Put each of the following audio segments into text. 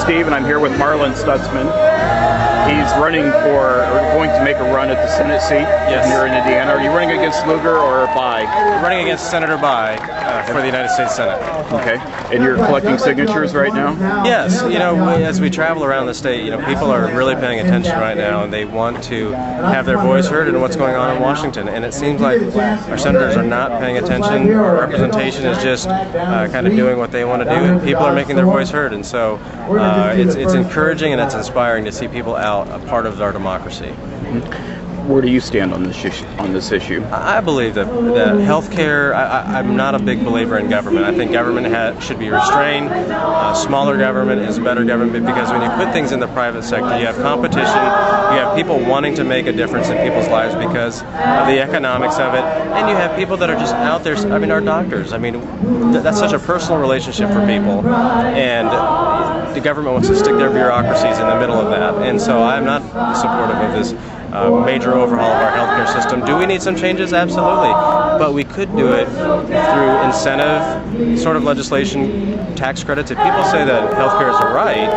Steve, and I'm here with Marlin Stutzman. He's running for, or going to make a run at the Senate seat here in Indiana. Are you running against Lugar or Bayh? We're running against Senator Bayh for the United States Senate. Okay. And you're collecting signatures right now? Yes. You know, as we travel around the state, people are really paying attention right now, and they want to have their voice heard in what's going on in Washington. And it seems like our senators are not paying attention. Our representation is just kind of doing what they want to do, and people are making their voice heard. And so it's encouraging and it's inspiring to see people out, a part of our democracy. Where do you stand on this issue? I believe that healthcare, I'm not a big believer in government. I think government should be restrained. Smaller government is better government, because when you put things in the private sector, you have competition, you have people wanting to make a difference in people's lives because of the economics of it, and you have people that are just out there, our doctors. That's such a personal relationship for people, and the government wants to stick their bureaucracies in the middle of that, and so I'm not supportive of this major overhaul of our healthcare system. Do we need some changes? Absolutely. But we could do it through incentive sort of legislation, tax credits. If people say that healthcare is a right,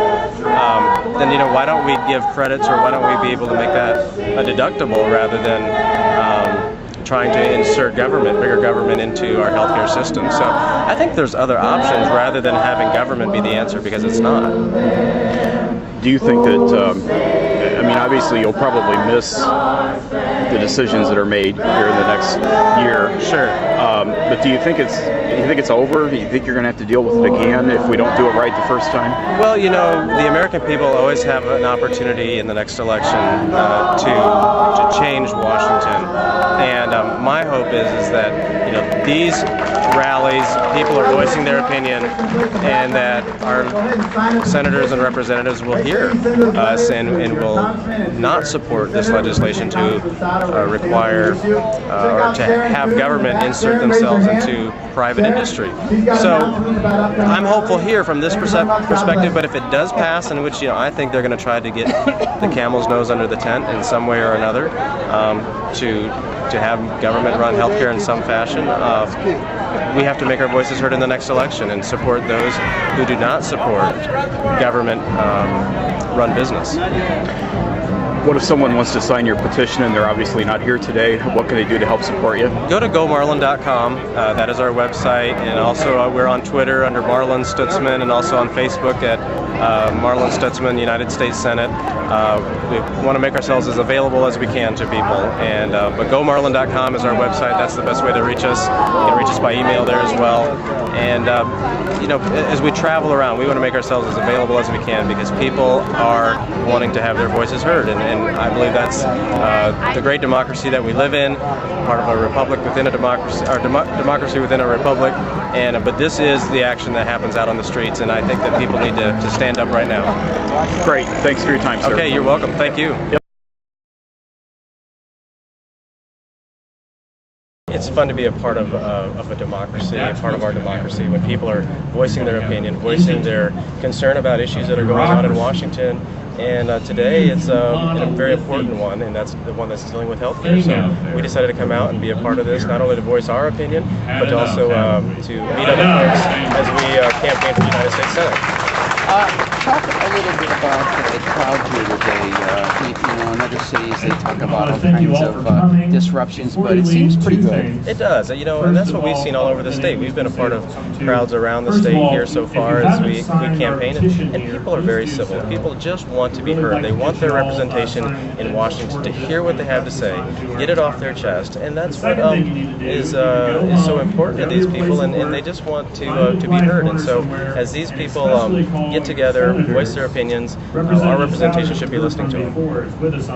then why don't we give credits, or why don't we be able to make that a deductible rather than trying to insert bigger government into our healthcare system. So I think there's other options rather than having government be the answer, because it's not. Do you think that, obviously you'll probably miss the decisions that are made here in the next year. Sure. But do you think it's over? Do you think you're going to have to deal with it again if we don't do it right the first time? Well, the American people always have an opportunity in the next election to change Washington. And my hope is that these rallies, people are voicing their opinion, and that our senators and representatives will hear us and will not support this legislation to require or to have government insert themselves into private industry. So I'm hopeful here from this perspective, but if it does pass, in which I think they're going to try to get the camel's nose under the tent in some way or another, to have government-run healthcare in some fashion, we have to make our voices heard in the next election and support those who do not support government-run business. What if someone wants to sign your petition and they're obviously not here today? What can they do to help support you? Go to gomarlin.com. That is our website, and also we're on Twitter under Marlin Stutzman, and also on Facebook at Marlin Stutzman, United States Senate. We want to make ourselves as available as we can to people, and but gomarlin.com is our website. That's the best way to reach us. You can reach us by email there as well. And as we travel around, we want to make ourselves as available as we can, because people are wanting to have their voices heard, and I believe that's the great democracy that we live in, part of a republic within a democracy, or democracy within a republic. And but this is the action that happens out on the streets, and I think that people need to stand up right now. Great. Thanks for your time, sir. Okay, you're welcome. Thank you. Yep. It's fun to be a part of a democracy, a part of our democracy, when people are voicing their opinion, voicing their concern about issues that are going on in Washington. And today it's a very important one, and that's the one that's dealing with healthcare. So we decided to come out and be a part of this, not only to voice our opinion, but to also to meet other folks as we campaign for the United States Senate. Talk a little bit about the crowd here today. In other cities they talk about all kinds of disruptions, but it seems pretty good. It does, and that's what we've seen all over the state. We've been a part of crowds around the state here so far as we campaign, and people are very civil. People just want to be heard. They want their representation in Washington to hear what they have to say, get it off their chest, and that's what is so important to these people, and they just want to be heard. And so as these people get together, voice their opinions, our representation should be listening to them.